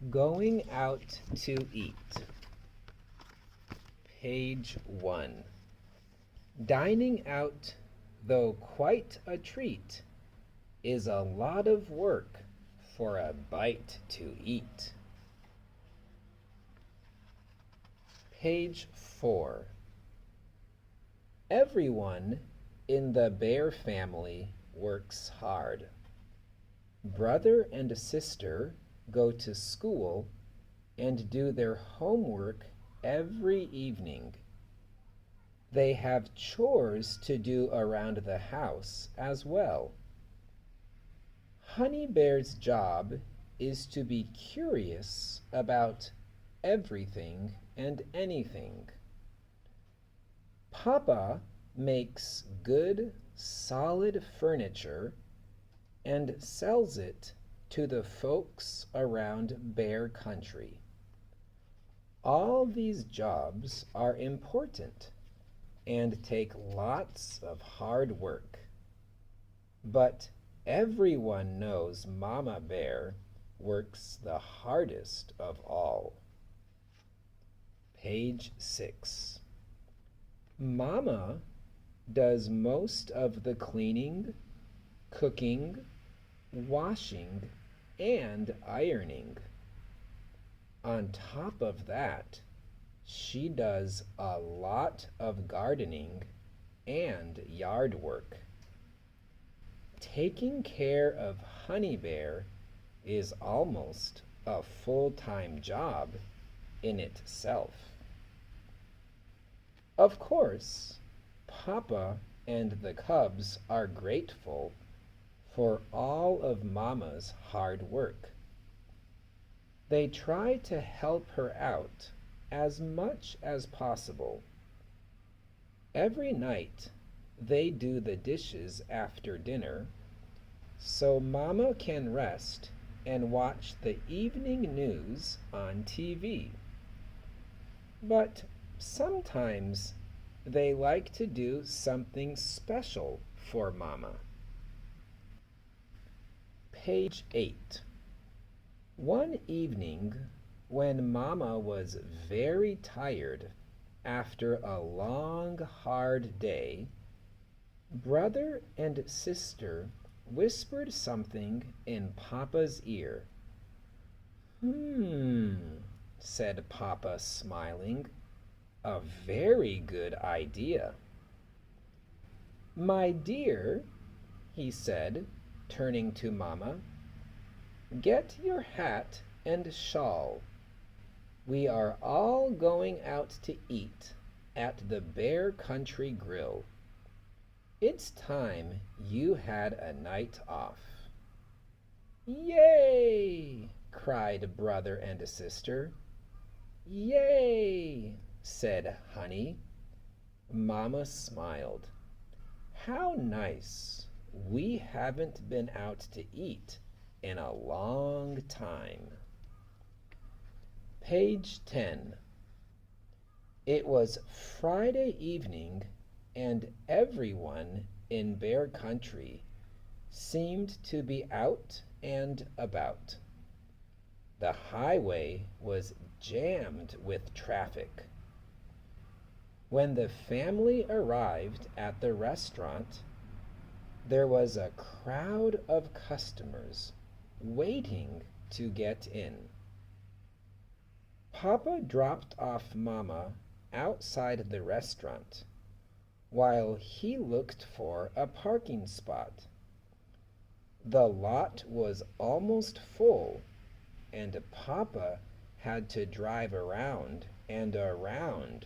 Going out to eat. Page 1. Dining out, though quite a treat, is a lot of work for a bite to eat. Page 4. Everyone in the bear family works hard. Brother and sister go to school and do their homework every evening. They have chores to do around the house as well. Honey Bear's job is to be curious about everything and anything. Papa makes good, solid furniture and sells it to the folks around Bear Country. All these jobs are important and take lots of hard work. But everyone knows Mama Bear works the hardest of all. Page 6. Mama does most of the cleaning, cooking, washing, and ironing. On top of that, she does a lot of gardening and yard work. Taking care of Honey Bear is almost a full-time job in itself. Of course, Papa and the cubs are grateful for all of Mama's hard work. They try to help her out as much as possible. Every night they do the dishes after dinner so Mama can rest and watch the evening news on TV. But sometimes they like to do something special for Mama. Page 8. One evening, when Mama was very tired after a long, hard day, brother and sister whispered something in Papa's ear. Said Papa, smiling. A very good idea. My dear, he said, turning to Mama, get your hat and shawl. We are all going out to eat at the Bear Country Grill. It's time you had a night off. Yay! Cried brother and sister. Yay! Said Honey. Mama smiled. How nice. We haven't been out to eat in a long time. Page 10. It was Friday evening, and everyone in Bear Country seemed to be out and about. The highway was jammed with traffic. When the family arrived at the restaurant, there was a crowd of customers waiting to get in. Papa dropped off Mama outside the restaurant while he looked for a parking spot. The lot was almost full, and Papa had to drive around and around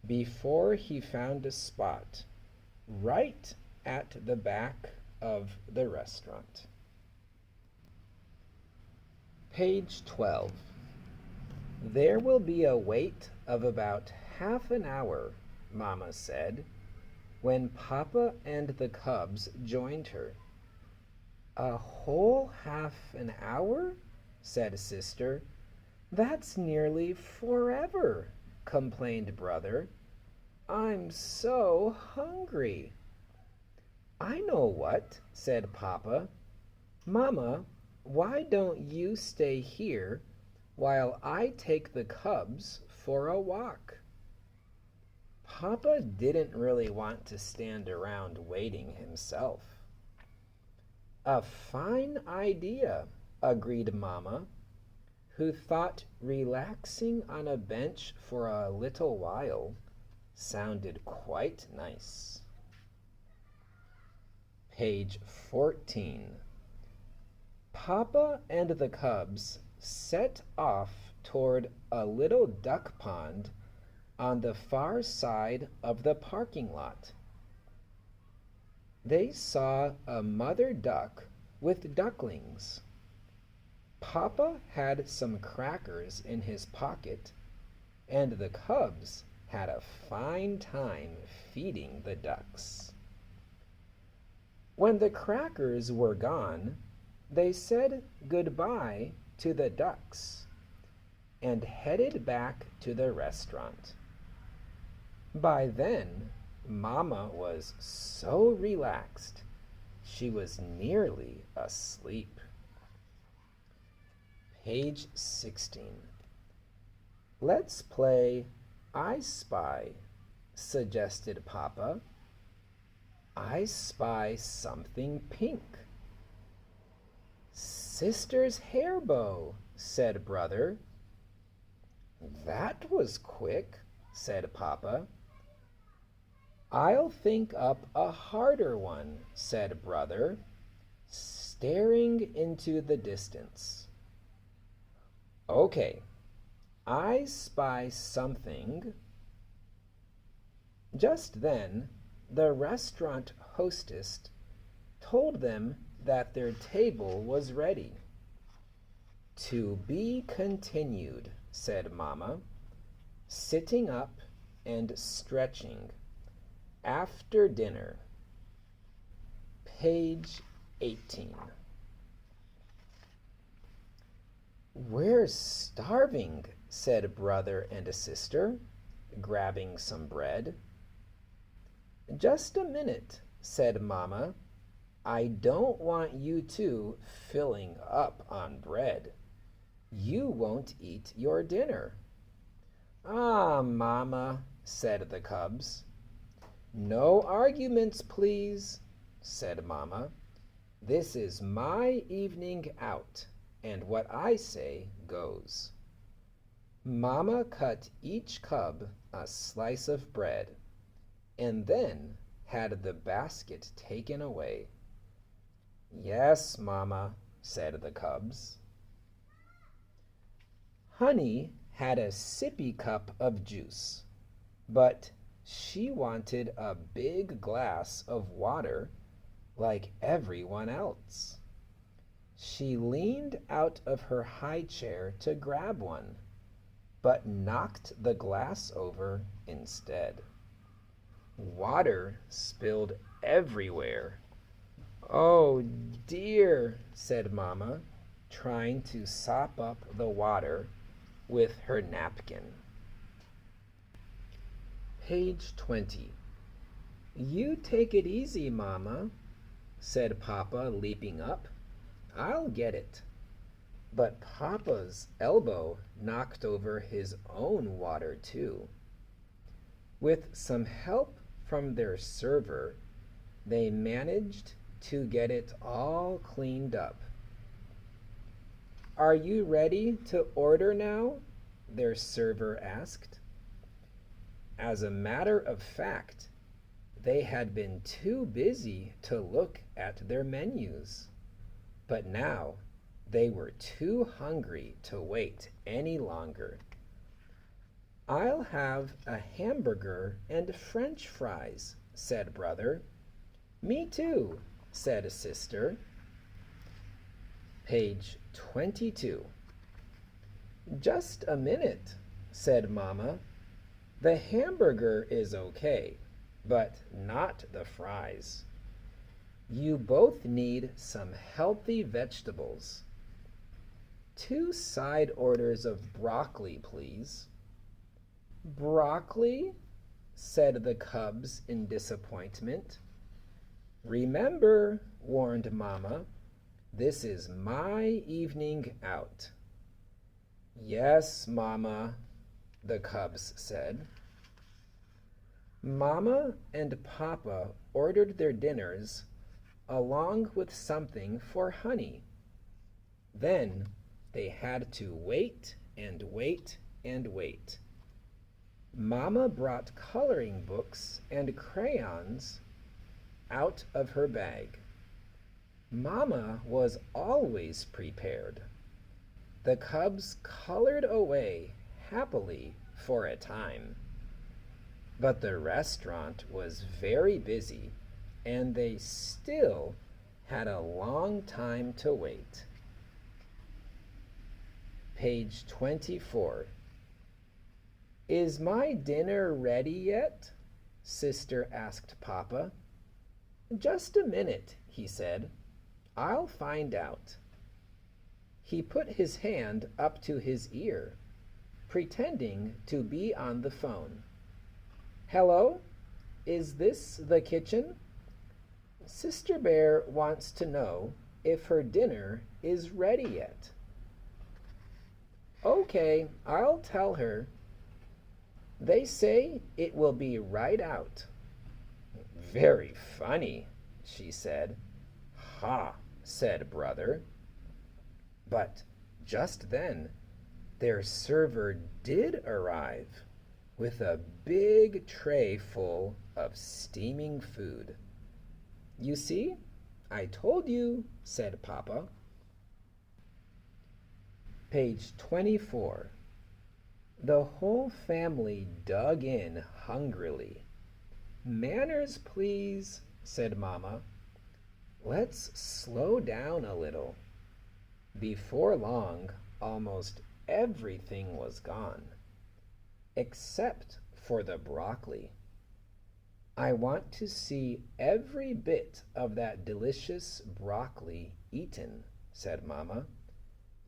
before he found a spot right at the back of the restaurant. Page 12. There will be a wait of about half an hour, Mama said, when Papa and the cubs joined her. A whole half an hour? Said Sister. That's nearly forever, complained Brother. I'm so hungry. I know what, said Papa. Mama, why don't you stay here while I take the cubs for a walk. Papa didn't really want to stand around waiting himself. A fine idea, agreed Mama, who thought relaxing on a bench for a little while sounded quite nice. Page 14. Papa and the cubs set off toward a little duck pond on the far side of the parking lot. They saw a mother duck with ducklings. Papa had some crackers in his pocket, and the cubs had a fine time feeding the ducks. When the crackers were gone, they said goodbye to the ducks and headed back to the restaurant. By then, Mama was so relaxed, she was nearly asleep. Page 16. Let's play I Spy, suggested Papa. I spy something pink. Sister's hair bow, said Brother. That was quick, said Papa. I'll think up a harder one, said Brother, staring into the distance. Okay, I spy something. Just then, the restaurant hostess told them that their table was ready. To be continued, said Mama, sitting up and stretching. After dinner. Page 18. We're starving, said Brother and a sister, grabbing some bread. Just a minute, said Mama. I don't want you two filling up on bread. You won't eat your dinner. Ah, Mama, said the cubs. No arguments, please, said Mama. This is my evening out, and what I say goes. Mama cut each cub a slice of bread, and then had the basket taken away. Yes, Mama, said the cubs. Honey had a sippy cup of juice, but she wanted a big glass of water like everyone else. She leaned out of her high chair to grab one, but knocked the glass over instead. Water spilled everywhere. Oh dear, said Mama, trying to sop up the water with her napkin. Page 20. You take it easy, Mama, said Papa, leaping up. I'll get it. But Papa's elbow knocked over his own water, too. With some help from their server, they managed to get it all cleaned up. Are you ready to order now? Their server asked. As a matter of fact, they had been too busy to look at their menus. But now they were too hungry to wait any longer. I'll have a hamburger and French fries, said Brother. Me too, said Sister. Page 22. Just a minute, said Mama. The hamburger is okay, but not the fries. You both need some healthy vegetables. 2 side orders of broccoli, please. Broccoli? Said the cubs in disappointment. Remember, warned Mama, this is my evening out. Yes, Mama, the cubs said. Mama and Papa ordered their dinners along with something for Honey. Then they had to wait and wait and wait. Mama brought coloring books and crayons out of her bag. Mama was always prepared. The cubs colored away happily for a time. But the restaurant was very busy, and they still had a long time to wait. Page 24. Is my dinner ready yet? Sister asked Papa. Just a minute, he said. I'll find out. He put his hand up to his ear, pretending to be on the phone. Hello? Is this the kitchen? Sister Bear wants to know if her dinner is ready yet. Okay, I'll tell her. They say it will be right out. Very funny, she said. Ha, said Brother. But just then their server did arrive with a big tray full of steaming food. You see, I told you, said Papa. Page 24. The whole family dug in hungrily. Manners, please, said Mama. Let's slow down a little. Before long, almost everything was gone, except for the broccoli. I want to see every bit of that delicious broccoli eaten, said Mama.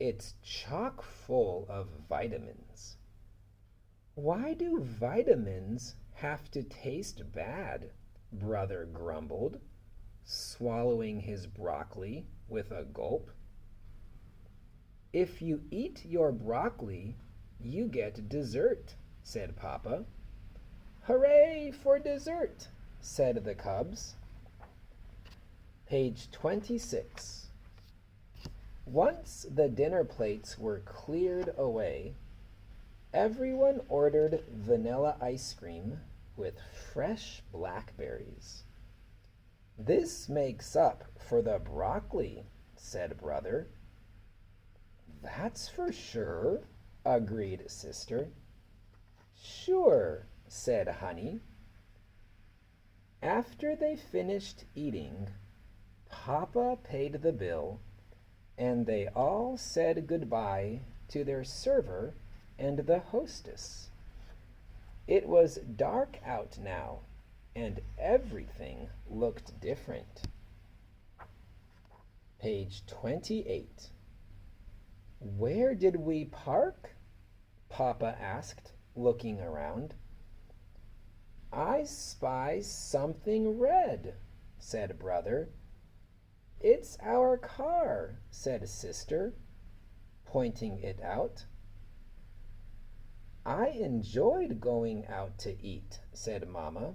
It's chock full of vitamins. Why do vitamins have to taste bad? Brother grumbled, swallowing his broccoli with a gulp. If you eat your broccoli, you get dessert, said Papa. Hooray for dessert, said the cubs. Page 26. Once the dinner plates were cleared away, everyone ordered vanilla ice cream with fresh blackberries. This makes up for the broccoli, said Brother. That's for sure, agreed Sister. Sure, said Honey. After they finished eating, Papa paid the bill, and they all said goodbye to their server and the hostess. It was dark out now, and everything looked different. Page 28. Where did we park? Papa asked, looking around. I spy something red, said Brother. It's our car, said Sister, pointing it out. I enjoyed going out to eat, said Mama,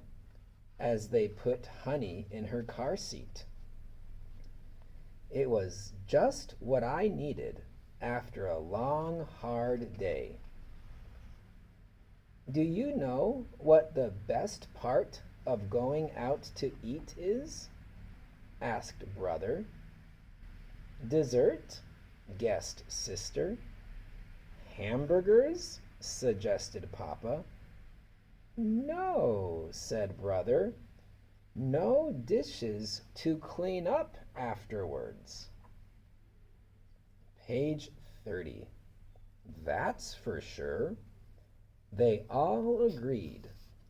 as they put Honey in her car seat. It was just what I needed after a long, hard day. Do you know what the best part of going out to eat is? Asked Brother. Dessert? Guessed Sister. Hamburgers? Suggested Papa. No, said Brother. No dishes to clean up afterwards. Page 30. That's for sure. They all agreed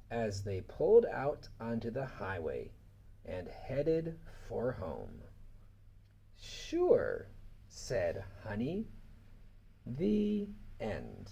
as they pulled out onto the highway and headed for home. Sure, said Honey. The end.